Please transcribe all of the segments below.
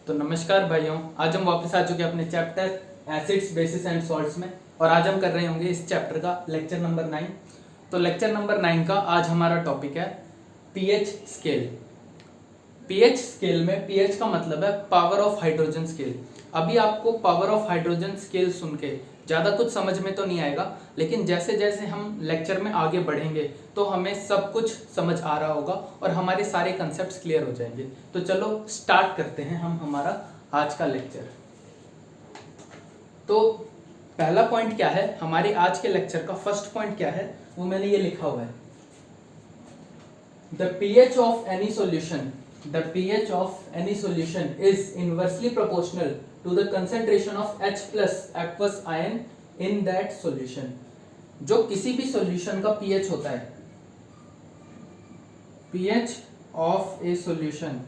तो नमस्कार भाइयों, आज हम वापस आ चुके हैं अपने chapter acids bases and salts में। और आज हम कर रहे होंगे इस चैप्टर का लेक्चर नंबर 9। तो लेक्चर नंबर 9 का आज हमारा टॉपिक है पीएच स्केल। पीएच स्केल में पीएच का मतलब है पावर ऑफ हाइड्रोजन स्केल। अभी आपको पावर ऑफ हाइड्रोजन स्केल सुन के ज़्यादा कुछ समझ में तो नहीं आएगा, लेकिन जैसे जैसे हम लेक्चर में आगे बढ़ेंगे तो हमें सब कुछ समझ आ रहा होगा और हमारे सारे कंसेप्ट्स क्लियर हो जाएंगे। तो चलो स्टार्ट करते हैं हम हमारा आज का लेक्चर। तो पहला पॉइंट क्या है, हमारे आज के लेक्चर का फर्स्ट पॉइंट क्या है, वो मैंने ये लिखा हुआ है। The pH of any solution The pH of any solution is inversely proportional to the concentration of H plus aqueous ion in that solution। जो किसी भी solution का pH होता है, pH of a solution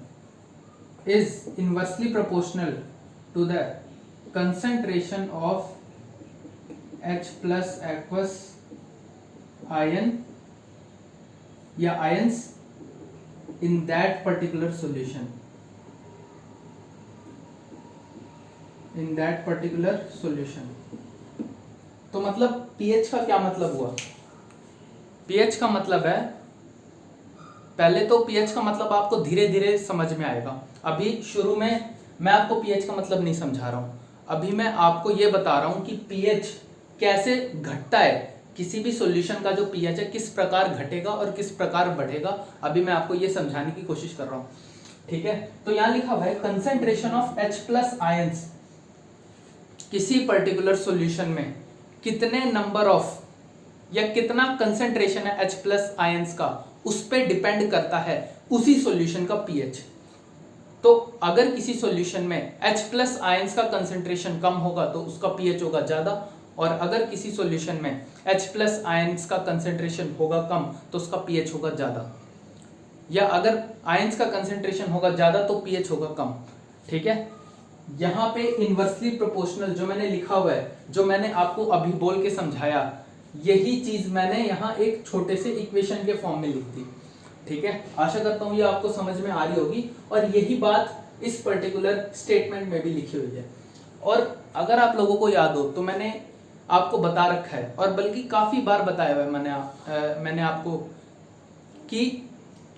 is inversely proportional to the concentration of H plus aqueous ion या ions in that particular solution। in that particular solution तो मतलब pH का क्या मतलब हुआ? pH का मतलब है, पहले तो pH का मतलब आपको धीरे धीरे समझ में आएगा। अभी शुरू में मैं आपको pH का मतलब नहीं समझा रहा हूं, अभी मैं आपको ये बता रहा हूं कि pH कैसे घटता है, किसी भी सॉल्यूशन का जो पीएच है किस प्रकार घटेगा और किस प्रकार बढ़ेगा, अभी मैं आपको ये समझाने की कोशिश कर रहा हूँ। ठीक है, तो यहाँ लिखा हुआ है concentration of H plus ions. किसी पर्टिकुलर सॉल्यूशन में कितने नंबर ऑफ या कितना कंसेंट्रेशन है H प्लस आयंस का, उस पर डिपेंड करता है उसी सॉल्यूशन का पीएच। तो अगर किसी सॉल्यूशन में H प्लस आयंस का कंसेंट्रेशन कम होगा तो उसका पीएच होगा ज्यादा, और अगर किसी सॉल्यूशन में H प्लस आयंस का कंसेंट्रेशन होगा कम तो उसका पीएच होगा ज्यादा, या अगर आयंस का कंसेंट्रेशन होगा ज्यादा तो पीएच होगा कम। ठीक है, यहाँ पे इनवर्सली प्रोपोर्शनल जो मैंने लिखा हुआ है, जो मैंने आपको अभी बोल के समझाया, यही चीज मैंने यहाँ एक छोटे से इक्वेशन के फॉर्म में लिख दी। ठीक है, आशा करता हूँ ये आपको समझ में आ रही होगी, और यही बात इस पर्टिकुलर स्टेटमेंट में भी लिखी हुई है। और अगर आप लोगों को याद हो तो मैंने आपको बता रखा है, और बल्कि काफी बार बताया हुआ है मैंने आपको, कि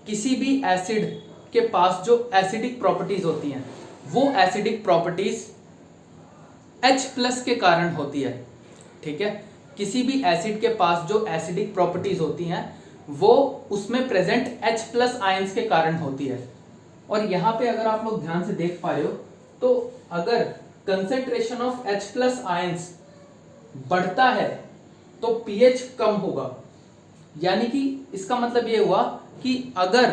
किसी भी एसिड के पास जो एसिडिक प्रॉपर्टीज होती हैं वो एसिडिक प्रॉपर्टीज H प्लस के कारण होती है। ठीक है, किसी भी एसिड के पास जो एसिडिक प्रॉपर्टीज होती हैं वो उसमें प्रेजेंट H प्लस आयंस के कारण होती है। और यहाँ पे अगर आप लोग ध्यान से देख पा रहे हो तो अगर concentration of H plus ions बढ़ता है तो pH कम होगा, यानी कि इसका मतलब ये हुआ कि अगर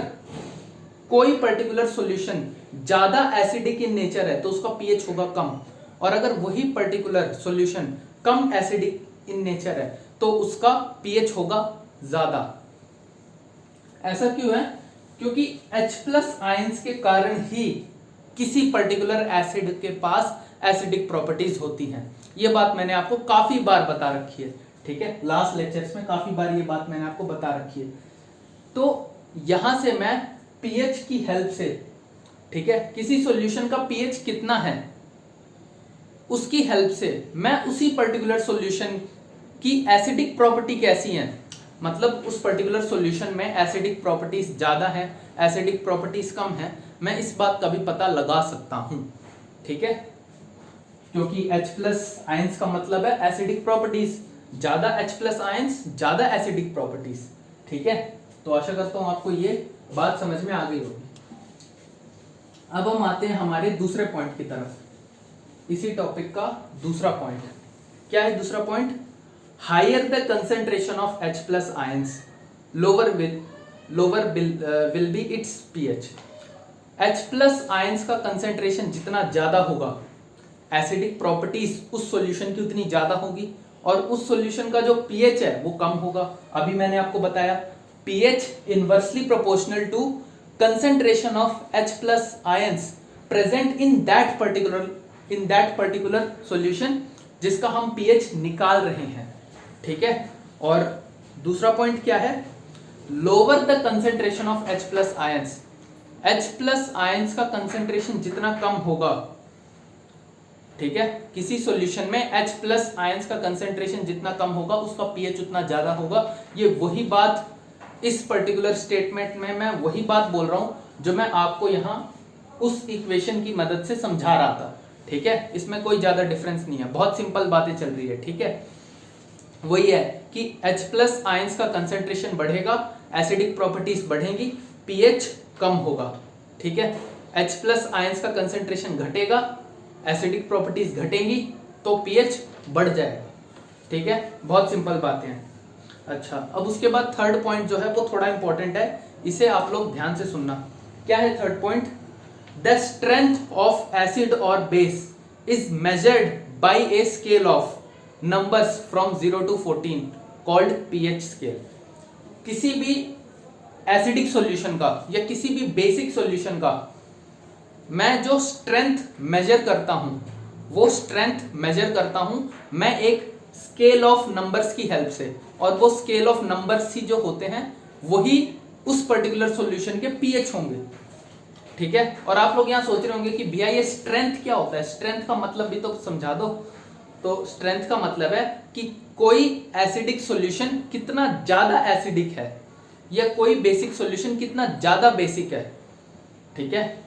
कोई पर्टिकुलर सॉल्यूशन ज्यादा एसिडिक इन नेचर है तो उसका pH होगा कम, और अगर वही particular solution come acidic in nature है तो उसका pH होगा ज्यादा। ऐसा क्यों है? क्योंकि H प्लस आयंस के कारण ही किसी पर्टिकुलर एसिड के पास एसिडिक प्रॉपर्टीज होती हैं। ये बात मैंने आपको काफी बार बता रखी है। ठीक है, लास्ट लेक्चर्स में काफी बार ये बात मैंने आपको बता रखी है। तो यहां से मैं पीएच की हेल्प से, ठीक है, किसी सॉल्यूशन का पीएच कितना है उसकी हेल्प से मैं उसी पर्टिकुलर सॉल्यूशन की एसिडिक प्रॉपर्टी कैसी है, मतलब उस पर्टिकुलर सॉल्यूशन में एसिडिक प्रॉपर्टीज ज्यादा है, एसिडिक प्रॉपर्टीज कम है, मैं इस बात का भी पता लगा सकता हूं। ठीक है, क्योंकि H प्लस आयंस का मतलब है एसिडिक प्रॉपर्टीज, ज्यादा H प्लस आयंस ज्यादा एसिडिक प्रॉपर्टीज। ठीक है, तो आशा करता हूं आपको ये बात समझ में आ गई होगी। अब हम आते हैं हमारे दूसरे पॉइंट की तरफ, इसी टॉपिक का दूसरा पॉइंट। क्या है दूसरा point? Higher the concentration of H plus ions lower will be its pH। H plus ions का कंसेंट्रेशन जितना ज्यादा होगा, एसिडिक प्रॉपर्टीज उस सॉल्यूशन की उतनी ज्यादा होगी, और उस सॉल्यूशन का जो पीएच है वो कम होगा। अभी मैंने आपको बताया pH inversely proportional to concentration of H plus ions present in that particular solution जिसका हम पीएच निकाल रहे हैं। ठीक है, और दूसरा पॉइंट क्या है? Lower the concentration of H plus ions H plus ions का कंसेंट्रेशन जितना कम होगा, ठीक है, किसी सॉल्यूशन में H प्लस आयंस का कंसेंट्रेशन जितना कम होगा उसका पीएच उतना ज्यादा होगा। ये वही बात इस पर्टिकुलर स्टेटमेंट में मैं वही बात बोल रहा हूं जो मैं आपको यहां उस इक्वेशन की मदद से समझा रहा था, ठीक है। इसमें कोई ज्यादा डिफरेंस नहीं है, बहुत सिंपल बातें चल रही है, ठीक है। वही है कि H प्लस आयंस का कंसेंट्रेशन बढ़ेगा, एसिडिक प्रॉपर्टीज बढ़ेंगी, पीएच कम होगा, ठीक है। H प्लस आयंस का कंसेंट्रेशन घटेगा, एसिडिक प्रॉपर्टीज घटेंगी, तो पीएच बढ़ जाएगा, ठीक है। बहुत सिंपल बातें हैं। अच्छा, अब उसके बाद थर्ड पॉइंट जो है वो थोड़ा इंपॉर्टेंट है, इसे आप लोग ध्यान से सुनना। क्या है third point? The strength of acid और base is measured by a scale of numbers from 0 to 14 called pH scale. किसी भी एसिडिक सॉल्यूशन का या किसी भी बेसिक सॉल्यूशन का मैं जो स्ट्रेंथ मेजर करता हूं, वो स्ट्रेंथ मेजर करता हूं मैं एक स्केल ऑफ नंबर्स की हेल्प से, और वो स्केल ऑफ नंबर्स ही जो होते हैं वही उस पर्टिकुलर सॉल्यूशन के पीएच होंगे, ठीक है। और आप लोग यहां सोच रहे होंगे कि भैया ये स्ट्रेंथ क्या होता है, स्ट्रेंथ का मतलब भी तो समझा दो। तो स्ट्रेंथ का मतलब है कि कोई एसिडिक सॉल्यूशन कितना ज्यादा एसिडिक है या कोई बेसिक सॉल्यूशन कितना ज्यादा बेसिक है, ठीक है।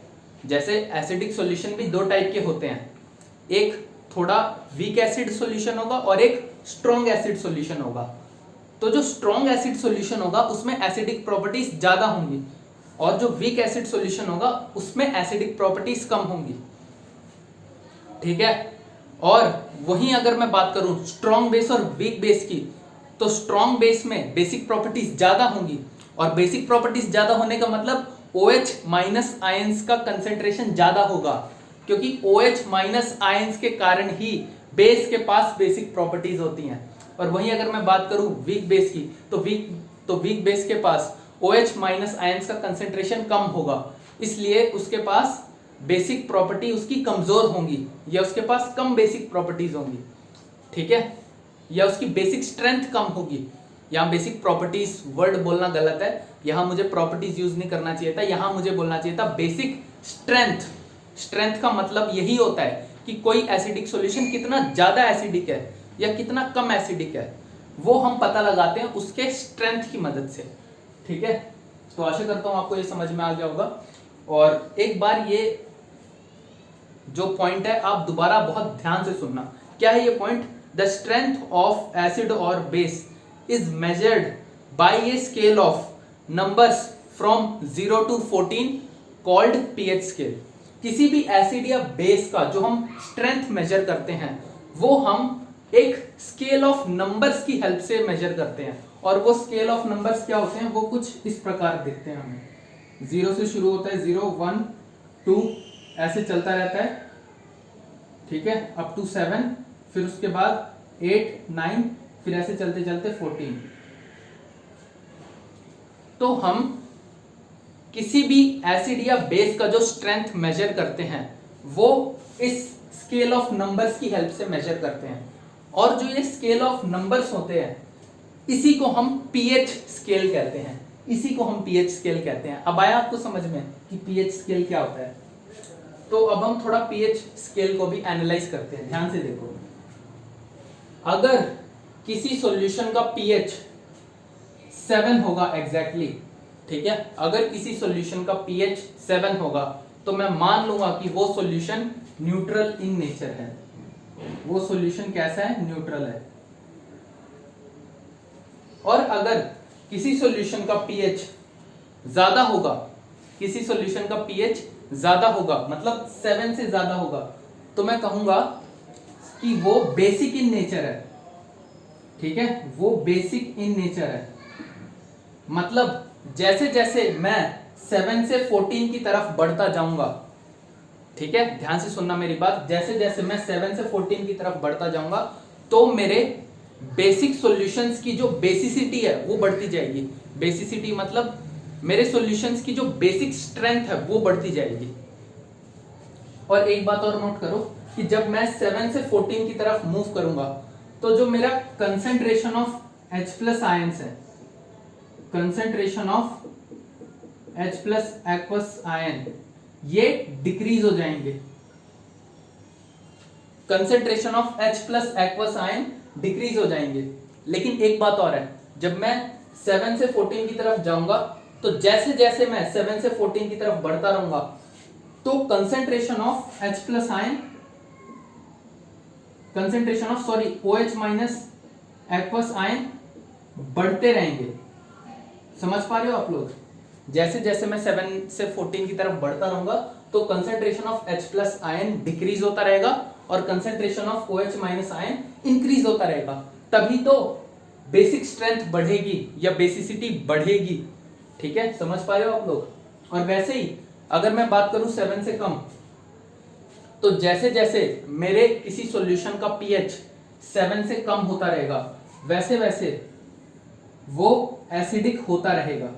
जैसे एसिडिक सॉल्यूशन भी दो टाइप के होते हैं, एक थोड़ा वीक एसिड सॉल्यूशन होगा और एक स्ट्रॉन्ग एसिड सॉल्यूशन होगा। तो जो स्ट्रॉन्ग एसिड सॉल्यूशन होगा उसमें एसिडिक प्रॉपर्टीज ज्यादा होंगी, और जो वीक एसिड सॉल्यूशन होगा उसमें एसिडिक प्रॉपर्टीज कम होंगी, ठीक है। और वहीं अगर मैं बात करूं स्ट्रॉन्ग बेस और वीक बेस की, तो स्ट्रॉन्ग बेस में बेसिक प्रॉपर्टीज ज्यादा होंगी, और बेसिक प्रॉपर्टीज ज्यादा होने का मतलब OH माइनस आयंस का कंसेंट्रेशन ज्यादा होगा, क्योंकि OH माइनस आयंस के कारण ही बेस के पास बेसिक प्रॉपर्टीज होती हैं। और वहीं अगर मैं बात करूं वीक बेस की, तो वीक बेस के पास OH माइनस आयंस का कंसेंट्रेशन कम होगा, इसलिए उसके पास बेसिक प्रॉपर्टी उसकी कमजोर होंगी, या उसके पास कम बेसिक प्रॉपर्टीज होंगी, ठीक है, या उसकी बेसिक स्ट्रेंथ कम होगी। यहाँ बेसिक प्रॉपर्टीज वर्ड बोलना गलत है, यहाँ मुझे प्रॉपर्टीज यूज नहीं करना चाहिए था, यहाँ मुझे बोलना चाहिए था बेसिक स्ट्रेंथ। स्ट्रेंथ का मतलब यही होता है कि कोई एसिडिक सॉल्यूशन कितना ज्यादा एसिडिक है या कितना कम एसिडिक है, वो हम पता लगाते हैं उसके स्ट्रेंथ की मदद से, ठीक है। तो आशा करता हूं आपको ये समझ में आ गया होगा। और एक बार ये जो पॉइंट है आप दोबारा बहुत ध्यान से सुनना। क्या है ये point? The strength of acid और base is measured by a scale of numbers from 0 to 14 called pH scale. किसी भी एसिड या बेस का जो हम स्ट्रेंथ मेजर करते हैं वो हम एक स्केल ऑफ नंबर्स की हेल्प से मेजर करते हैं, और वो स्केल ऑफ नंबर्स क्या होते हैं वो कुछ इस प्रकार दिखते हैं हमें। 0 से शुरू होता है, 0 1 2 ऐसे चलता रहता है, ठीक है, अप टू 7, फिर उसके बाद 8 9, फिर ऐसे चलते चलते 14। तो हम किसी भी एसिड या बेस का जो स्ट्रेंथ मेजर करते हैं वो इस स्केल ऑफ नंबर्स की हेल्प से मेजर करते हैं, और जो ये स्केल ऑफ नंबर्स होते हैं इसी को हम पीएच स्केल कहते हैं, इसी को हम पीएच स्केल कहते हैं। अब आया आपको समझ में कि पीएच स्केल क्या होता है? तो अब हम थोड़ा पीएच स्केल को भी एनालाइज करते हैं, ध्यान से देखो। अगर किसी सॉल्यूशन का पीएच 7 होगा एग्जैक्टली, ठीक है, अगर किसी सॉल्यूशन का पीएच 7 होगा तो मैं मान लूंगा कि वो सॉल्यूशन न्यूट्रल इन नेचर है। वो सॉल्यूशन कैसा है? न्यूट्रल है। और अगर किसी सॉल्यूशन का पीएच ज्यादा होगा, किसी सॉल्यूशन का पीएच ज्यादा होगा मतलब 7 से ज्यादा होगा, तो मैं कहूंगा कि वो बेसिक इन नेचर है, ठीक है, वो बेसिक इन नेचर है। मतलब जैसे जैसे मैं 7 से 14 की तरफ बढ़ता जाऊंगा, ठीक है, ध्यान से सुनना मेरी बात, जैसे जैसे मैं 7 से 14 की तरफ बढ़ता जाऊंगा तो मेरे बेसिक सॉल्यूशंस की जो बेसिसिटी है वो बढ़ती जाएगी। बेसिसिटी मतलब मेरे सॉल्यूशंस की जो बेसिक स्ट्रेंथ है वो बढ़ती जाएगी। और एक बात और नोट करो कि जब मैं 7 से 14 की तरफ मूव करूंगा तो जो मेरा concentration of H plus ions है, concentration of H plus aqueous ion ये डिक्रीज हो जाएंगे। Concentration of H plus aqueous ion decrease हो जाएंगे। लेकिन एक बात और है, जब मैं 7 से 14 की तरफ जाऊंगा तो जैसे जैसे मैं 7 से 14 की तरफ बढ़ता रहूंगा तो concentration of H plus ion, concentration of OH minus aqueous ion बढ़ते रहेंगे। समझ पा रहे हो आप लोग? जैसे जैसे मैं 7 से 14 की तरफ बढ़ता रहूंगा तो concentration of H plus ion decrease होता रहेगा और concentration of OH minus ion increase होता रहेगा। तभी तो बेसिक स्ट्रेंथ बढ़ेगी या बेसिसिटी बढ़ेगी। ठीक है, समझ पा रहे हो आप लोग? और वैसे ही अगर मैं बात करूं 7 से कम, तो जैसे जैसे मेरे किसी सॉल्यूशन का पीएच 7 से कम होता रहेगा वैसे वैसे वो एसिडिक होता रहेगा।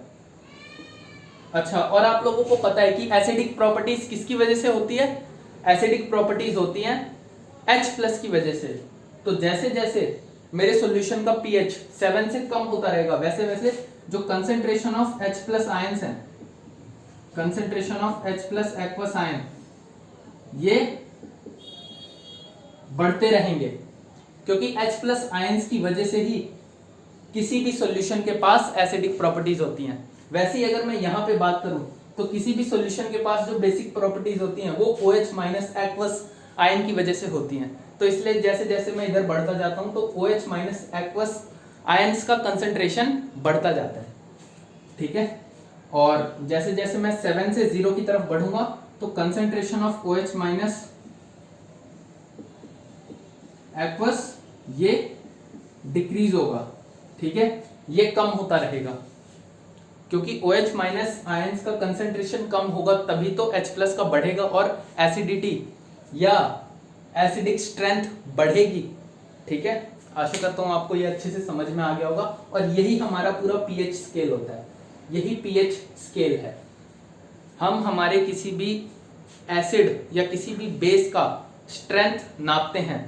अच्छा, और आप लोगों को पता है कि एसिडिक प्रॉपर्टीज किसकी वजह से होती है? एसिडिक प्रॉपर्टीज होती हैं H प्लस की वजह से। तो जैसे जैसे मेरे सॉल्यूशन का पीएच 7 से कम होता रहेगा वैसे वैसे जो concentration of H plus ions है, concentration of H plus aqueous ion, ये बढ़ते रहेंगे। क्योंकि H प्लस आयंस की वजह से ही किसी भी सॉल्यूशन के पास एसिडिक प्रॉपर्टीज होती हैं। वैसे ही अगर मैं यहां पे बात करूं तो किसी भी सॉल्यूशन के पास जो बेसिक प्रॉपर्टीज होती हैं वो OH माइनस एक्वस आयन की वजह से होती हैं। तो इसलिए जैसे जैसे मैं इधर बढ़ता जाता हूं तो OH माइनस एक्वस आयंस का कंसेंट्रेशन बढ़ता जाता है। ठीक है, और जैसे जैसे मैं 7 से 0 की तरफ बढ़ूंगा तो concentration of OH minus aqueous ये डिक्रीज होगा। ठीक है, ये कम होता रहेगा क्योंकि OH माइनस आयंस का कंसेंट्रेशन कम होगा तभी तो H प्लस का बढ़ेगा और एसिडिटी या एसिडिक स्ट्रेंथ बढ़ेगी। ठीक है, आशा करता हूं आपको ये अच्छे से समझ में आ गया होगा। और यही हमारा पूरा पीएच स्केल होता है, यही पीएच स्केल है। हम हमारे किसी भी एसिड या किसी भी बेस का स्ट्रेंथ नापते हैं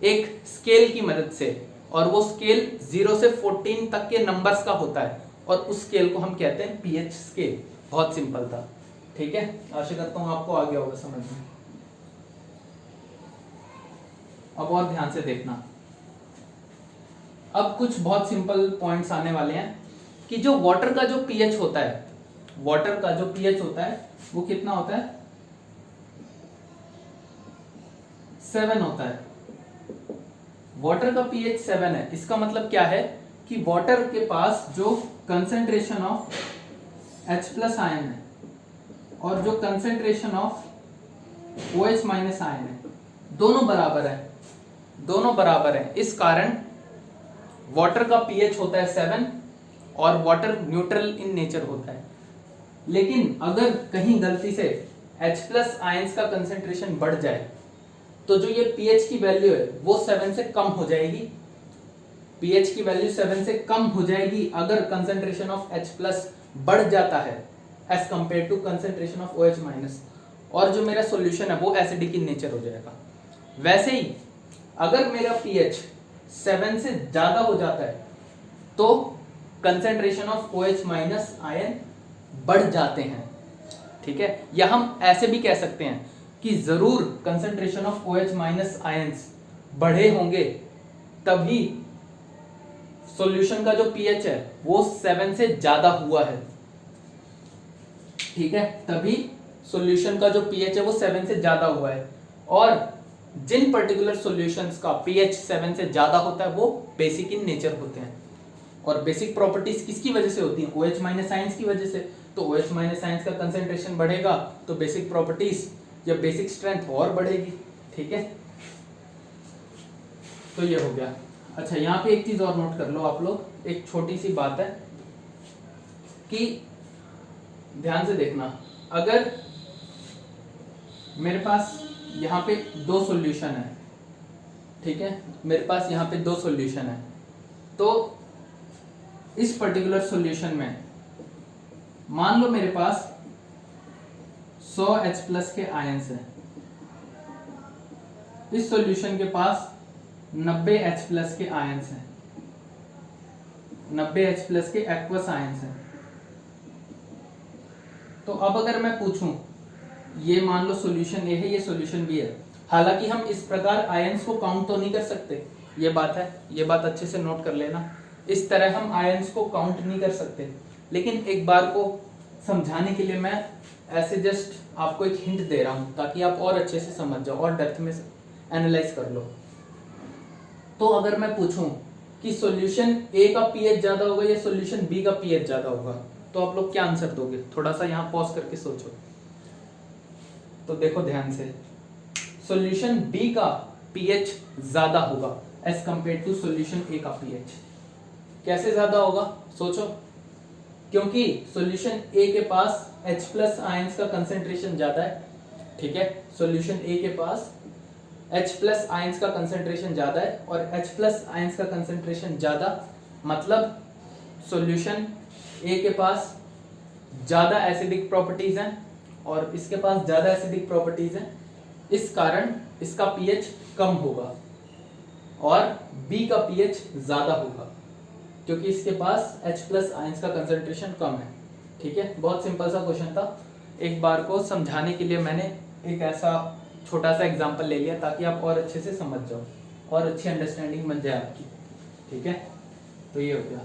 एक स्केल की मदद से, और वो स्केल 0 से 14 तक के नंबर्स का होता है और उस स्केल को हम कहते हैं पीएच स्केल। बहुत सिंपल था। ठीक है, आशा करता हूं आपको आ गया होगा समझ में। अब और ध्यान से देखना, अब कुछ बहुत सिंपल पॉइंट्स आने वाले हैं कि जो वाटर का जो पीएच होता है, वाटर का जो पीएच होता है वो कितना होता है? 7 होता है। वाटर का पीएच 7 है। इसका मतलब क्या है कि वाटर के पास जो concentration of H plus ion है और जो concentration of OH minus ion है दोनों बराबर है, दोनों बराबर है। इस कारण वाटर का पीएच होता है 7 और वाटर न्यूट्रल इन नेचर होता है। लेकिन अगर कहीं गलती से H प्लस आयंस का कंसेंट्रेशन बढ़ जाए तो जो ये पीएच की वैल्यू है वो 7 से कम हो जाएगी। पीएच की वैल्यू 7 से कम हो जाएगी अगर कंसेंट्रेशन ऑफ H प्लस बढ़ जाता है as compare to concentration of OH minus, और जो मेरा सॉल्यूशन है वो एसिडिक इन नेचर हो जाएगा। वैसे ही अगर मेरा पीएच 7 से ज्यादा हो जाता है तो concentration of OH minus ion बढ़ जाते हैं। ठीक है, या हम ऐसे भी कह सकते हैं कि जरूर concentration of OH minus ions बढ़े होंगे तभी सॉल्यूशन का जो पीएच है वो 7 से ज्यादा हुआ है। ठीक है, तभी सॉल्यूशन का जो पीएच है वो 7 से ज्यादा हुआ है। और जिन पर्टिकुलर सॉल्यूशंस का पीएच 7 से ज्यादा होता है वो बेसिक इन नेचर होते हैं। और बेसिक प्रॉपर्टीज किसकी वजह से होती हैं? OH माइनस आयंस की वजह से। तो OH माइनस आयंस का कंसेंट्रेशन बढ़ेगा तो बेसिक प्रॉपर्टीज या बेसिक स्ट्रेंथ और बढ़ेगी। ठीक है, तो ये हो गया। अच्छा, यहाँ पे एक चीज और नोट कर लो आप लोग, एक छोटी सी बात है कि ध्यान से देखना, अगर मेरे पास यहाँ पे 2 सॉल्यूशन है, ठीक है, मेरे पास यहाँ पे 2 सॉल्यूशन है, तो इस पर्टिकुलर सॉल्यूशन में मान लो मेरे पास 100 H प्लस के आयंस हैं, इस सॉल्यूशन के पास 90 H प्लस के आयंस हैं, 90 H प्लस के एक्वस आयंस हैं। तो अब अगर मैं पूछूं, ये मान लो सॉल्यूशन ए है, ये सॉल्यूशन बी है, हालांकि हम इस प्रकार आयंस को काउंट तो नहीं कर सकते, ये बात है, ये बात अच्छे से नोट कर लेना। इस तरह हम आयंस को काउंट नहीं कर सकते, लेकिन एक बार को समझाने के लिए मैं ऐसे जस्ट आपको एक हिंट दे रहा हूं ताकि आप और अच्छे से समझ जाओ और डेप्थ में एनालाइज कर लो। तो अगर मैं पूछूं कि सॉल्यूशन ए का पीएच ज्यादा होगा या सॉल्यूशन बी का पीएच ज्यादा होगा, तो आप लोग क्या आंसर दोगे? थोड़ा सा यहाँ पॉज करके सोचो। तो देखो ध्यान से, सॉल्यूशन बी का पीएच ज्यादा होगा एज कंपेयर टू सॉल्यूशन ए का पीएच। कैसे ज्यादा होगा सोचो? क्योंकि सॉल्यूशन ए के पास H+ आयंस का कंसेंट्रेशन ज्यादा है, ठीक है, सॉल्यूशन ए के पास H+ आयंस का कंसेंट्रेशन ज्यादा है, और H+ आयंस का कंसेंट्रेशन ज्यादा मतलब सॉल्यूशन ए के पास ज्यादा एसिडिक प्रॉपर्टीज हैं और इसके पास ज्यादा एसिडिक प्रॉपर्टीज हैं, इस कारण इसका पीएच कम होगा और बी का पीएच ज्यादा होगा क्योंकि इसके पास H+ आयंस का कंसेंट्रेशन कम है। ठीक है, बहुत सिंपल सा क्वेश्चन था। एक बार को समझाने के लिए मैंने एक ऐसा छोटा सा एग्जांपल ले लिया ताकि आप और अच्छे से समझ जाओ और अच्छी अंडरस्टैंडिंग बन जाए आपकी। ठीक है, तो ये हो गया।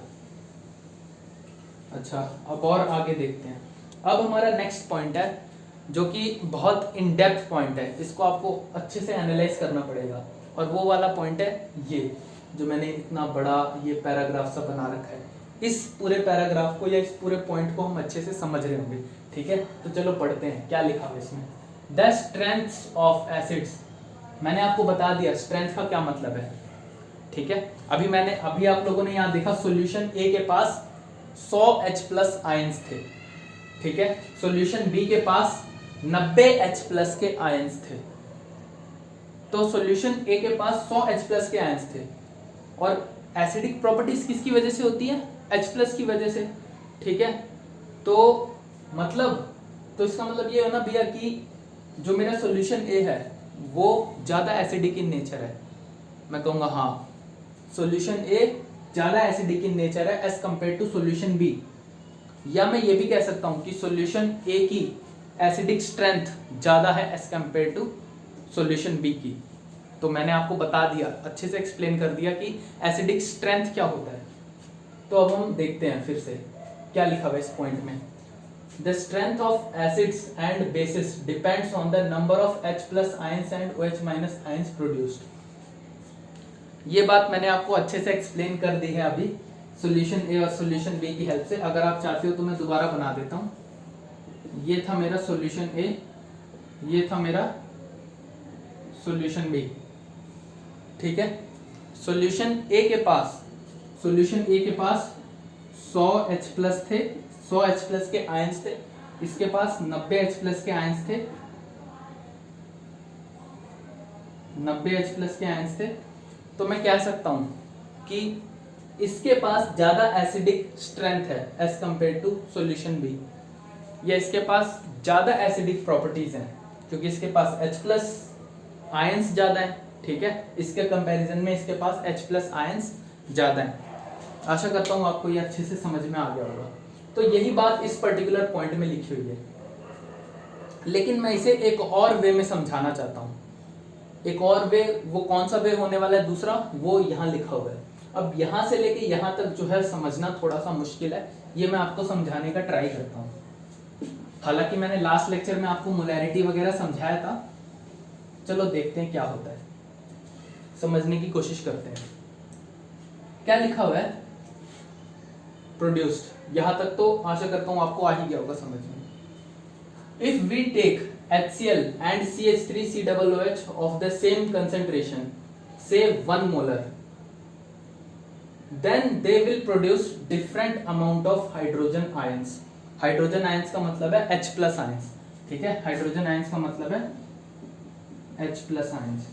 अच्छा, अब और आगे देखते हैं। अब हमारा नेक्स्ट पॉइंट है जो कि बहुत इन डेप्थ पॉइंट है, इसको आपको अच्छे से एनालाइज करना पड़ेगा, और वो वाला पॉइंट है ये जो मैंने इतना बड़ा ये पैराग्राफ सा बना रखा है। इस पूरे पैराग्राफ को या इस पूरे पॉइंट को हम अच्छे से समझ रहे होंगे। ठीक है, तो चलो पढ़ते हैं क्या लिखा हुआ इसमें। द स्ट्रेंथ ऑफ एसिड्स, मैंने आपको बता दिया स्ट्रेंथ का क्या मतलब है। ठीक है, अभी आप लोगों ने यहाँ देखा सॉल्यूशन ए के पास 100 H+ आयंस थे। ठीक है, सॉल्यूशन बी के पास 90 H+ के आयंस थे। तो सॉल्यूशन ए के पास 100 H+ के आयंस थे, और एसिडिक प्रॉपर्टीज किसकी वजह से होती है? H+ की वजह से। ठीक है, तो इसका मतलब ये हो ना भैया कि जो मेरा सॉल्यूशन ए है वो ज्यादा एसिडिक इन नेचर है। मैं कहूँगा हाँ, सॉल्यूशन ए ज्यादा एसिडिक इन नेचर है as compare to solution B. या मैं ये भी कह सकता हूँ कि सॉल्यूशन ए की एसिडिक स्ट्रेंथ ज्यादा है as compare to solution B की। तो मैंने आपको बता दिया, अच्छे से एक्सप्लेन कर दिया कि एसिडिक स्ट्रेंथ क्या होता है। तो अब हम देखते हैं फिर से क्या लिखा हुआ है इस पॉइंट में। The strength of acids and bases depends on the number of H+ ions and OH- ions produced. ये बात मैंने आपको अच्छे से एक्सप्लेन कर दी है अभी सॉल्यूशन ए और सॉल्यूशन बी की हेल्प से। अगर आप चाहते हो तो मैं दोबारा बना देता हूँ। ये था मेरा सॉल्यूशन ए, ये था मेरा सॉल्यूशन बी। ठीक है, सॉल्यूशन ए के पास 100 H+ थे, 100 H+ के आयंस थे, इसके पास 90 H+ के आयंस थे, 90 H+ के आयंस थे। तो मैं कह सकता हूं कि इसके पास ज्यादा एसिडिक स्ट्रेंथ है as compare to solution B, या इसके पास ज्यादा एसिडिक प्रॉपर्टीज हैं क्योंकि इसके पास H+ आयंस ज्यादा है। ठीक है, इसके कंपैरिजन में इसके पास H+ आयंस ज्यादा है। आशा करता हूँ आपको ये अच्छे से समझ में आ गया होगा। तो यही बात इस पर्टिकुलर पॉइंट में लिखी हुई है, लेकिन मैं इसे एक और वे में समझाना चाहता हूँ। एक और वे, वो कौन सा वे होने वाला है दूसरा, वो यहाँ लिखा हुआ है। अब यहाँ से लेके यहाँ तक जो है समझना थोड़ा सा मुश्किल है, ये मैं आपको समझाने का ट्राई करता हूँ। हालांकि मैंने लास्ट लेक्चर में आपको मोलैरिटी वगैरह समझाया था। चलो देखते हैं क्या होता है, समझने की कोशिश करते हैं। क्या लिखा हुआ है? प्रोड्यूस्ड। यहां तक तो आशा करता हूं आपको आ ही गया होगा समझ में। If we take HCl and CH3COOH of the same concentration, say 1 molar, then they will produce different amount of hydrogen ions. Hydrogen ions का मतलब है H+ आयंस। ठीक है, हाइड्रोजन आयंस का मतलब है H+ आयंस।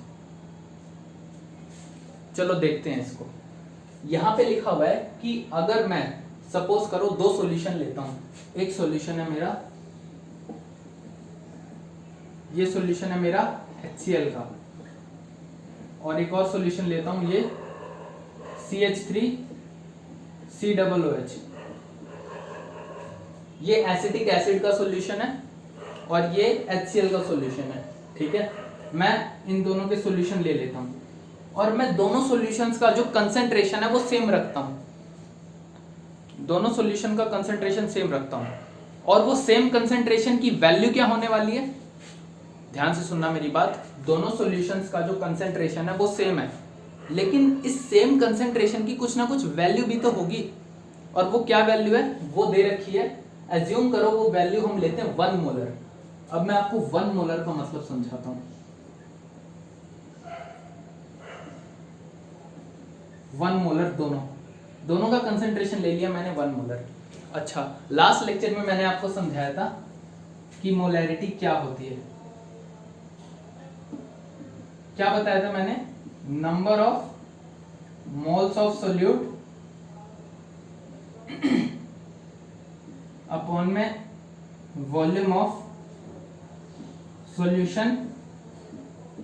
चलो देखते हैं इसको। यहां पे लिखा हुआ है कि अगर मैं सपोज करो 2 सॉल्यूशन लेता हूं, एक सॉल्यूशन है मेरा, ये सॉल्यूशन है मेरा HCl का, और एक और सॉल्यूशन लेता हूं ये CH3COOH। ये एसिटिक एसिड का सॉल्यूशन है और ये HCl का सॉल्यूशन है। ठीक है, मैं इन दोनों के सॉल्यूशन ले लेता हूं और मैं दोनों सॉल्यूशंस का जो कंसंट्रेशन है वो सेम रखता हूं, दोनों सॉल्यूशन का कंसंट्रेशन सेम रखता हूं। और वो सेम कंसंट्रेशन की वैल्यू क्या होने वाली है, ध्यान से सुनना मेरी बात, दोनों सॉल्यूशंस का जो कंसंट्रेशन है वो सेम है, लेकिन इस सेम कंसंट्रेशन की कुछ ना कुछ वैल्यू भी तो होगी, और वो क्या वैल्यू है वो दे रखी है। एज्यूम करो वो वैल्यू हम लेते हैं 1 मोलर। अब मैं आपको 1 मोलर का मतलब समझाता हूं। 1 मोलर दोनों का कंसंट्रेशन ले लिया मैंने 1 मोलर। अच्छा, लास्ट लेक्चर में मैंने आपको समझाया था कि मोलैरिटी क्या होती है। क्या बताया था मैंने, number of moles of solute upon में volume of solution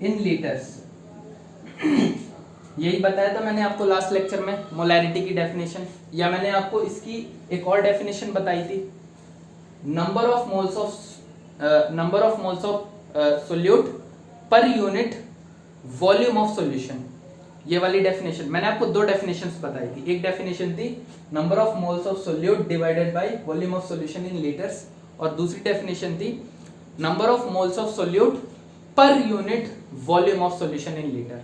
in litres. यही बताया था मैंने आपको लास्ट लेक्चर में मोलैरिटी की डेफिनेशन, या मैंने आपको इसकी एक और डेफिनेशन बताई थी, number of moles of solute per unit volume of solution. ये वाली डेफिनेशन मैंने आपको 2 डेफिनेशंस बताई थी। एक डेफिनेशन थी number of moles of solute divided by volume of solution in litres, और दूसरी डेफिनेशन थी number of moles of solute per unit volume of solution in litre,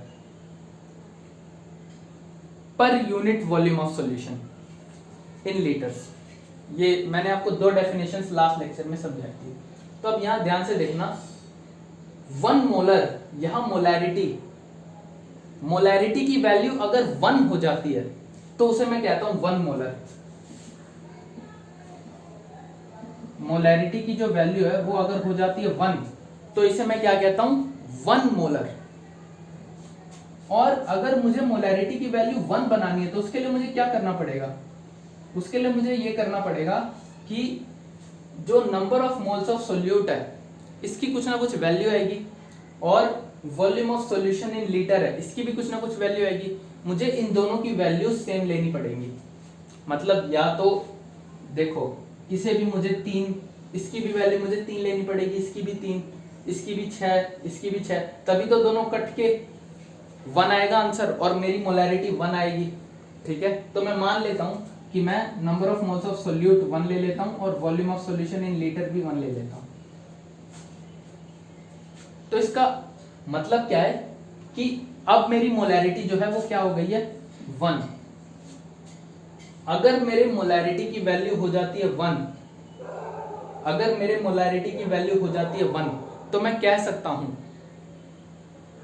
पर unit volume of solution in litres. ये मैंने आपको 2 definitions last lecture में समझाई थी। तो अब यहां ध्यान से देखना, 1 मोलर, यहां मोलैरिटी की वैल्यू अगर 1 हो जाती है तो उसे मैं कहता हूं 1 मोलर। मोलैरिटी की जो वैल्यू है वो अगर हो जाती है 1 तो इसे मैं क्या कहता हूं, 1 मोलर। और अगर मुझे मोलैरिटी की वैल्यू 1 बनानी है तो उसके लिए मुझे क्या करना पड़ेगा, उसके लिए मुझे ये करना पड़ेगा कि जो number of moles of solute है इसकी कुछ ना कुछ वैल्यू आएगी, और volume of solution in litre है इसकी भी कुछ ना कुछ वैल्यू आएगी। मुझे इन दोनों की वैल्यू सेम लेनी पड़ेगी। मतलब या तो देखो, इसे भी मुझे 3, इसकी भी वैल्यू मुझे 3 लेनी पड़ेगी, इसकी भी 3, इसकी भी 6, इसकी भी 6, तभी तो दोनों कट के 1 आएगा आंसर और मेरी मोलैरिटी 1 आएगी। ठीक है, तो मैं मान लेता हूं कि मैं number of moles of solute 1 ले लेता हूं और volume of solution in litre भी 1 ले लेता हूं। तो इसका मतलब क्या है कि अब मेरी मोलैरिटी जो है वो क्या हो गई है, 1। अगर मेरे मोलैरिटी की वैल्यू हो जाती है 1, अगर मेरे मोलैरिटी की वैल्यू हो जाती है 1 तो मैं कह सकता हूं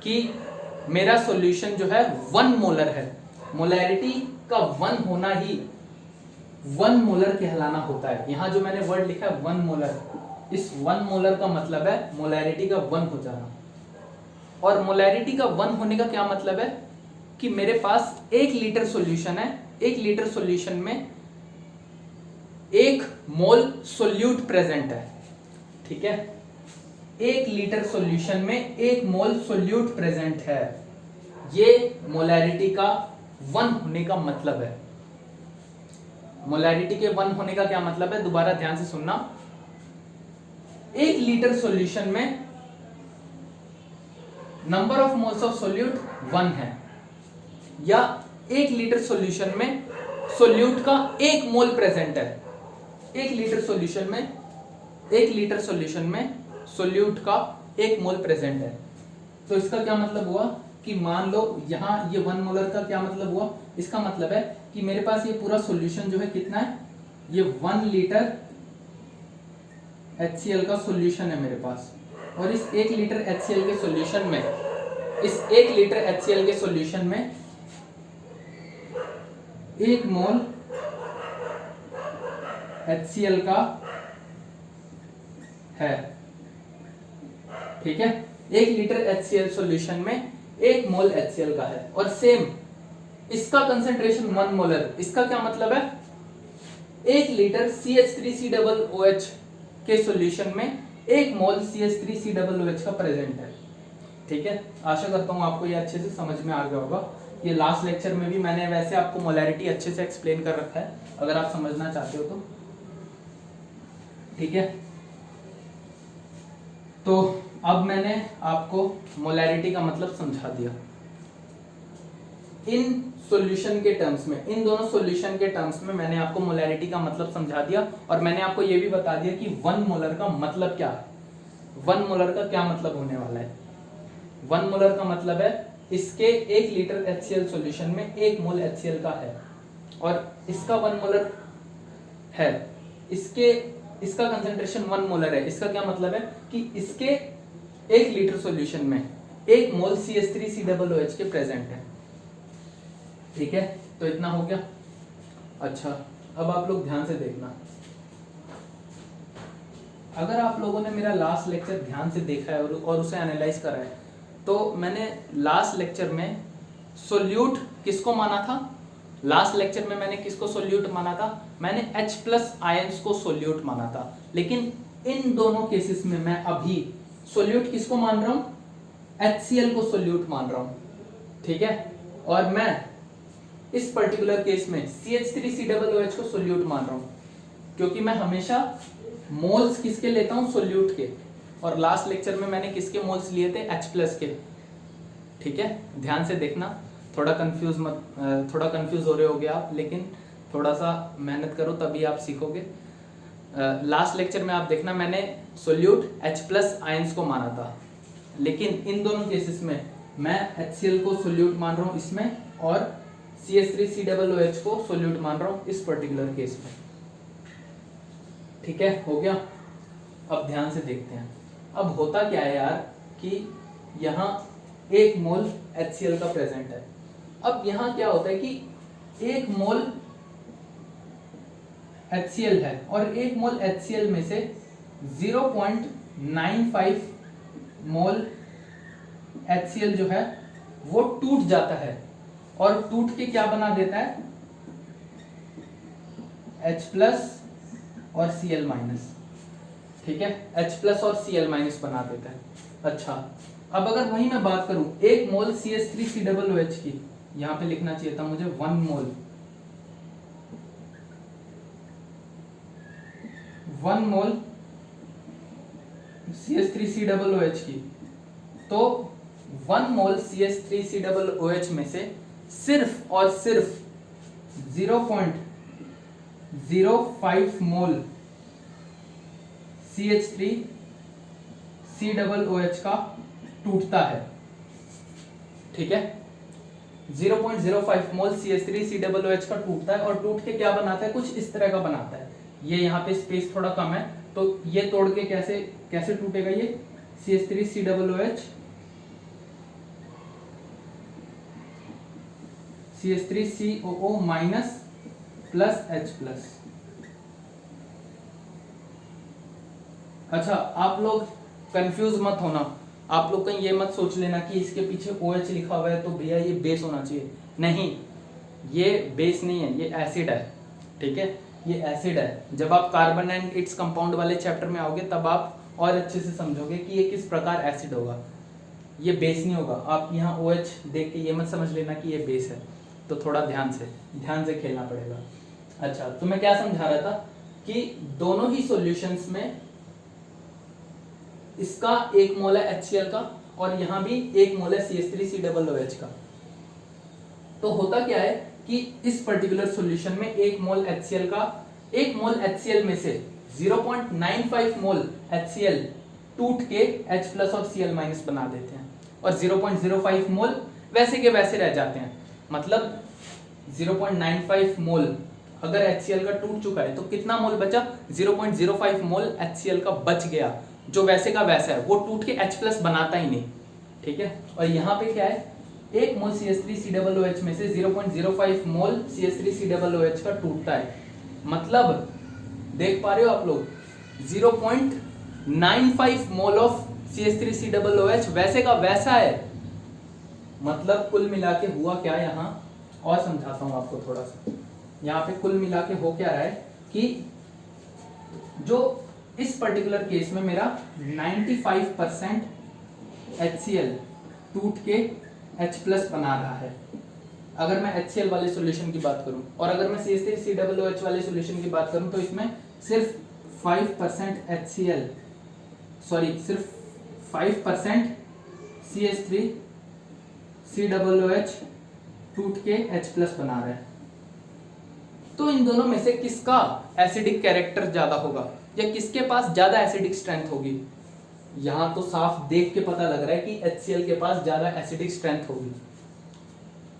कि मेरा सॉल्यूशन जो है 1 मोलर है। मोलैरिटी का 1 होना ही 1 मोलर कहलाना होता है। यहां जो मैंने वर्ड लिखा है 1 मोलर, इस 1 मोलर का मतलब है मोलैरिटी का 1 हो जाना। और मोलैरिटी का 1 होने का क्या मतलब है कि मेरे पास 1 लीटर सॉल्यूशन है, 1 लीटर सॉल्यूशन में 1 मोल सोल्यूट प्रेजेंट है। ठीक है, 1 लीटर सॉल्यूशन में 1 मोल सोल्यूट प्रेजेंट है। ये मोलैरिटी का 1 होने का मतलब है। मोलैरिटी के 1 होने का क्या मतलब है, दोबारा ध्यान से सुनना। 1 लीटर सॉल्यूशन में number of moles of solute 1 है, या 1 लीटर सॉल्यूशन में सोल्यूट का 1 मोल प्रेजेंट है। 1 लीटर सॉल्यूशन में, 1 लीटर सॉल्यूशन में सोल्यूट का 1 मोल प्रेजेंट है। तो इसका क्या मतलब हुआ कि मान लो यहां ये 1 मोलर का क्या मतलब हुआ, इसका मतलब है कि मेरे पास ये पूरा सॉल्यूशन जो है कितना है, ये 1 लीटर HCl का सॉल्यूशन है मेरे पास। और इस 1 लीटर HCl के सॉल्यूशन में, इस 1 लीटर HCl के सॉल्यूशन में 1 मोल HCl का है। ठीक है, 1 लीटर HCl सॉल्यूशन में 1 मोल HCl का है। और सेम इसका कंसेंट्रेशन 1 मोलर, इसका क्या मतलब है, 1 लीटर CH3COOH के सॉल्यूशन में 1 मोल CH3COOH का प्रेजेंट है। ठीक है, आशा करता हूं आपको ये अच्छे से समझ में आ गया होगा। ये लास्ट लेक्चर में भी मैंने वैसे आपको मोलैरिटी अच्छे से एक्सप्लेन कर रखा है, अगर आप समझना चाहते हो तो। ठीक है, तो अब मैंने आपको मोलैरिटी का मतलब समझा दिया। इन सॉल्यूशन के टर्म्स में, इन दोनों सॉल्यूशन के टर्म्स में मैंने आपको मोलैरिटी का मतलब समझा दिया, और मैंने आपको यह भी बता दिया कि 1 मोलर का मतलब क्या है। 1 मोलर का क्या मतलब होने वाला है? 1 मोलर का मतलब है इसके 1 लीटर HCl सॉल्यूशन में 1 मोल HCl का है, और इसका 1 मोलर है, इसका कंसंट्रेशन 1 मोलर है। इसका क्या मतलब है कि इसके 1 लीटर सॉल्यूशन में 1 मोल CH3COOH के प्रेजेंट है। ठीक है, तो इतना हो गया। अच्छा, अब आप लोग ध्यान से देखना, अगर आप लोगों ने मेरा लास्ट लेक्चर ध्यान से देखा है और उसे एनालाइज करा है, तो मैंने लास्ट लेक्चर में सोल्यूट किसको माना था? लास्ट लेक्चर में मैंने किसको सोल्यूट माना था? मैंने H+ आयंस को सोल्यूट माना था। लेकिन इन दोनों केसेस में मैं अभी सोल्यूट किसको मान रहा हूं? HCl को सोल्यूट मान रहा हूं। ठीक है, और मैं इस पर्टिकुलर केस में CH3COOH को सोल्यूट मान रहा हूं, क्योंकि मैं हमेशा मोल्स किसके लेता हूं? सोल्यूट के। और लास्ट लेक्चर में मैंने किसके मोल्स लिए थे? H+ के। ठीक है, ध्यान से देखना, थोड़ा कंफ्यूज हो रहे होगे आप, लेकिन थोड़ा सा मेहनत करो तभी आप सीखोगे। लास्ट लेक्चर में आप देखना, मैंने सोल्यूट H+ आयंस को माना था, लेकिन इन दोनों केसेस में मैं HCl को सोल्यूट मान रहा हूं इसमें, और CH3COOH को सोल्यूट मान रहा हूं इस पर्टिकुलर केस में। ठीक है, हो गया। अब ध्यान से देखते हैं, अब होता क्या है यार कि यहाँ 1 मोल HCl का प्रेजेंट है। अब यहाँ क्या होता है कि 1 मोल HCl है, और 1 मोल HCl में से 0.95 मोल HCl जो है वो टूट जाता है, और टूट के क्या बना देता है? H+ और Cl-। ठीक है, H+ और Cl- बना देता है। अच्छा, अब अगर वही मैं बात करूं 1 मोल CH3COOH की, यहां पे लिखना चाहिए था मुझे 1 मोल, 1 मोल CH3COOH की, तो 1 मोल CH3COOH में से सिर्फ और सिर्फ 0.05 मोल CH3COOH का टूटता है। ठीक है, 0.05 मोल CH3COOH का टूटता है, और टूट के क्या बनाता है? कुछ इस तरह का बनाता है। ये यहाँ पे स्पेस थोड़ा कम है, तो ये तोड़ के कैसे टूटेगा? ये CH3COOH CH3COO- प्लस H+। अच्छा, आप लोग कंफ्यूज मत होना, आप लोग कहीं ये मत सोच लेना कि इसके पीछे OH लिखा हुआ है तो भैया ये बेस होना चाहिए। नहीं, ये बेस नहीं है, ये एसिड है। ठीक है, ये एसिड है। जब आप कार्बन एंड इट्स कंपाउंड वाले चैप्टर में आओगे तब आप और अच्छे से समझोगे कि ये किस प्रकार एसिड होगा। ये बेस नहीं होगा। आप यहाँ OH देख के ये मत समझ लेना कि ये बेस है, तो थोड़ा ध्यान से खेलना पड़ेगा। अच्छा, तो मैं क्या समझा रहा था कि दोनों ही सॉल्यूशंस में इसका 1 मोल है HCl का, और यहां भी 1 मोल है CH3COOH का। तो होता क्या है कि इस पर्टिकुलर सॉल्यूशन में 1 मोल HCl का, 1 मोल HCl में से 0.95 मोल HCl टूट के H+ और Cl- बना देते हैं, और 0.05 मोल वैसे के वैसे रह जाते हैं। मतलब 0.95 मोल अगर HCl का टूट चुका है तो कितना मोल बचा? 0.05 मोल HCl का बच गया, जो वैसे का वैसा है, वो टूट के H+ बनाता ही नहीं। ठीक है, और यहाँ पे क्या है? 1 मोल CH3COOH में से 0.05 मोल CH3COOH का टूटता है। मतलब देख पा रहे हो आप लोग, 0.95 मोल ऑफ CH3COOH वैसे का वैसा है। मतलब कुल मिला के हुआ क्या यहाँ, और समझाता हूं आपको थोड़ा सा। यहाँ पे कुल मिला के हो क्या रहा है कि जो इस पर्टिकुलर केस में मेरा 95% HCl टूट के H+ बना रहा है, अगर मैं HCl वाले सॉल्यूशन की बात करूं, और अगर मैं CH3COOH वाले सॉल्यूशन की बात करूं तो इसमें सिर्फ 5% HCl, सॉरी सिर्फ 5% CH3 COOH टूट के H+ बना रहा है। तो इन दोनों में से किसका एसिडिक कैरेक्टर ज्यादा होगा या किसके पास ज्यादा एसिडिक स्ट्रेंथ होगी? यहां तो साफ देख के पता लग रहा है कि HCl के पास ज्यादा एसिडिक स्ट्रेंथ होगी,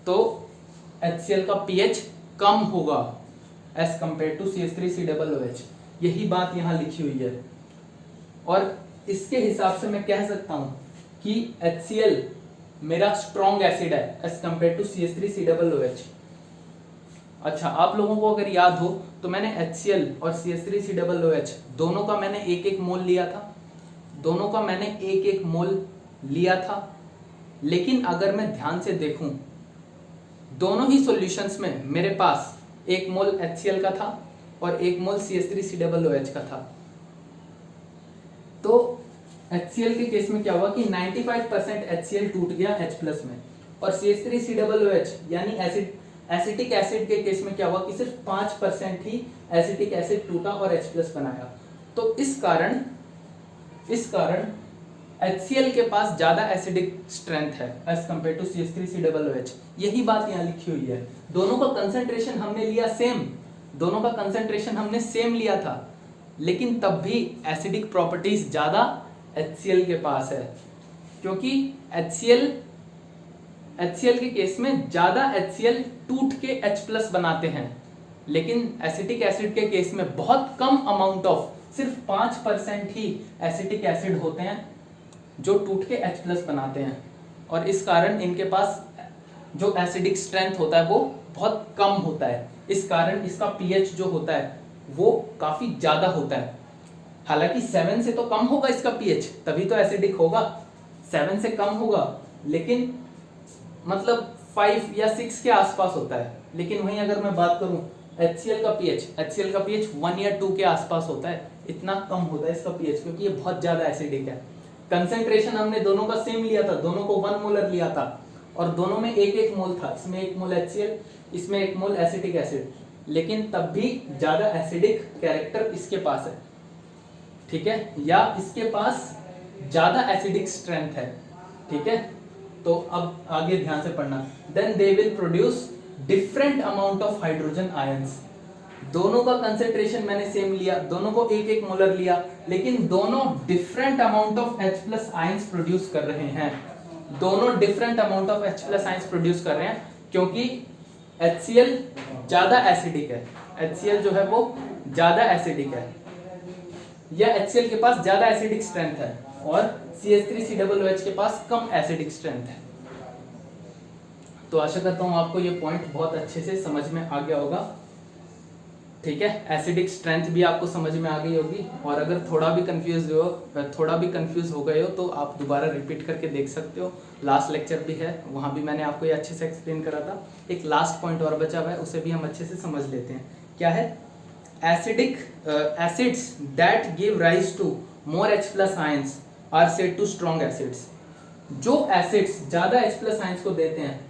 तो HCl का pH कम होगा as compare to CH3 COOH। यही बात यहां लिखी हुई है और इसके हिसाब से मैं कह सकता हूं कि HCl मेरा स्ट्रॉन्ग एसिड है as compare to CH3 COOH। अच्छा, आप लोगों को अगर याद हो तो मैंने HCl और CH3 COOH दोनों का मैंने एक एक मोल लिया था, लेकिन अगर मैं ध्यान से देखूं दोनों ही सॉल्यूशंस में मेरे पास एक मोल HCl का था और एक मोल CH3 COOH का था। तो HCl के केस में क्या हुआ कि 95% HCl टूट गया H+ में, और CH3 COOH यानी एसिटिक एसिड के केस में क्या हुआ कि सिर्फ 5% ही एसिटिक एसिड टूटा और H+ बनाया। तो इस कारण HCl के पास ज्यादा एसिडिक स्ट्रेंथ है as compare to CH3 COOH। यही बात यहाँ लिखी हुई है। दोनों का कंसंट्रेशन हमने सेम लिया था, लेकिन तब भी एसिडिक प्रॉपर्टीज ज्यादा HCl के पास है, क्योंकि HCl के केस में ज्यादा HCl टूट के H+ बनाते हैं, लेकिन एसिटिक एसिड के केस में बहुत कम अमाउंट ऑफ सिर्फ 5% ही एसिटिक एसिड होते हैं जो टूट के H+ बनाते हैं, और इस कारण इनके पास जो एसिडिक स्ट्रेंथ होता है वो बहुत कम होता है। इस कारण इसका pH जो होता है वो काफी ज्यादा होता है। हालांकि 7 से तो कम होगा इसका pH, तभी तो एसिडिक होगा। 7 से कम होगा, लेकिन मतलब 5 या 6 के आसपास होता है। लेकिन वहीं अगर मैं बात करूं HCl का pH 1 या 2 के आसपास होता है। इतना कम होता है इसका pH, क्योंकि ये बहुत ज्यादा एसिडिक है। कंसेंट्रेशन हमने दोनों का सेम लिया था, दोनों को 1 मोलर लिया था, और दोनों में एक मोल था। इसमें 1 मोल HCl, इसमें 1 मोल एसिटिक एसिड, लेकिन तब भी ज्यादा एसिडिक कैरेक्टर इसके पास है, ठीक है, या इसके पास ज्यादा एसिडिक स्ट्रेंथ है, ठीक है। तो अब आगे ध्यान से पढ़ना। Then they will produce different amount of hydrogen ions. दोनों का कंसेंट्रेशन मैंने सेम लिया, दोनों को एक मोलर लिया, लेकिन दोनों different amount of H+ ions produce कर रहे हैं। दोनों different amount of H+ ions produce कर रहे हैं, क्योंकि HCl ज्यादा एसिडिक है। HCl जो है वो ज्यादा एसिडिक है, या HCl के पास ज्यादा एसिडिक स्ट्रेंथ है, और CH3 COOH के पास कम एसिडिक स्ट्रेंथ है। तो आशा करता हूं आपको ये पॉइंट बहुत अच्छे से समझ में आ गया होगा, ठीक है। एसिडिक स्ट्रेंथ भी आपको समझ में आ गई होगी, और अगर थोड़ा भी कंफ्यूज हो गए हो तो आप दोबारा रिपीट करके देख सकते हो। लास्ट लेक्चर भी है, वहां भी मैंने आपको ये अच्छे से एक्सप्लेन करा था। एक लास्ट पॉइंट और बचा हुआ है, उसे भी हम अच्छे से समझ लेते हैं। क्या है? Acids that give rise to more H+ ions are said to strong acids. जो एसिड्स ज्यादा H+ आयंस को देते हैं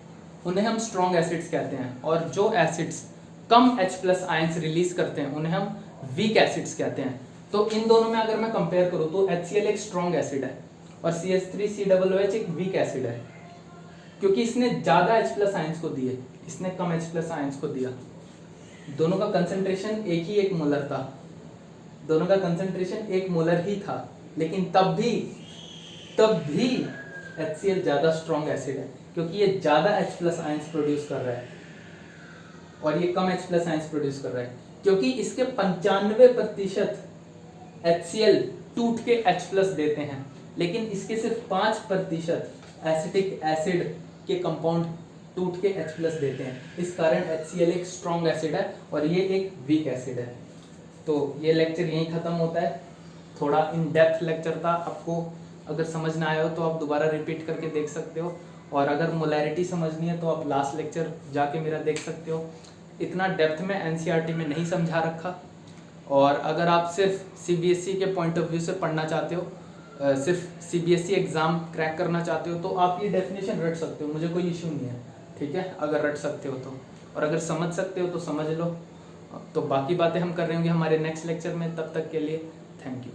उन्हें हम स्ट्रॉन्ग एसिड्स कहते हैं, और जो एसिड्स कम H+ आयंस रिलीज करते हैं उन्हें हम वीक एसिड्स कहते हैं। तो इन दोनों में अगर मैं कंपेयर करूं तो HCl एक स्ट्रॉन्ग एसिड है और CH3 COOH एक वीक एसिड है, क्योंकि इसने ज्यादा H+ आयंस को दिए, इसने कम H+ आयंस को दिया। दोनों का कंसंट्रेशन एक मोलर था, दोनों का कंसंट्रेशन 1 मोलर ही था, लेकिन तब भी HCl ज्यादा स्ट्रॉन्ग एसिड है, क्योंकि ये ज्यादा H+ आयंस प्रोड्यूस कर रहा है और ये कम H+ आयंस प्रोड्यूस कर रहा है, क्योंकि इसके 95% HCl टूट के H+ देते हैं, लेकिन इसके सिर्फ 5% एसिटिक एसिड के कंपाउंड टूट के H+ देते हैं। इस कारण HCl एक स्ट्रॉन्ग एसिड है और ये एक वीक एसिड है। तो ये लेक्चर यहीं खत्म होता है। थोड़ा इन डेप्थ लेक्चर था, आपको अगर समझ ना आया हो तो आप दोबारा रिपीट करके देख सकते हो, और अगर मोलैरिटी समझनी है तो आप लास्ट लेक्चर जाके मेरा देख सकते हो। इतना डेप्थ में NCERT में नहीं समझा रखा, और अगर आप सिर्फ CBSE के पॉइंट ऑफ व्यू से पढ़ना चाहते हो, सिर्फ CBSE एग्ज़ाम क्रैक करना चाहते हो, तो आप ये डेफिनेशन रट सकते हो, मुझे कोई इशू नहीं है, ठीक है, अगर रट सकते हो तो। और अगर समझ सकते हो तो समझ लो, तो बाकी बातें हम कर रहे होंगे हमारे नेक्स्ट लेक्चर में। तब तक के लिए थैंक यू।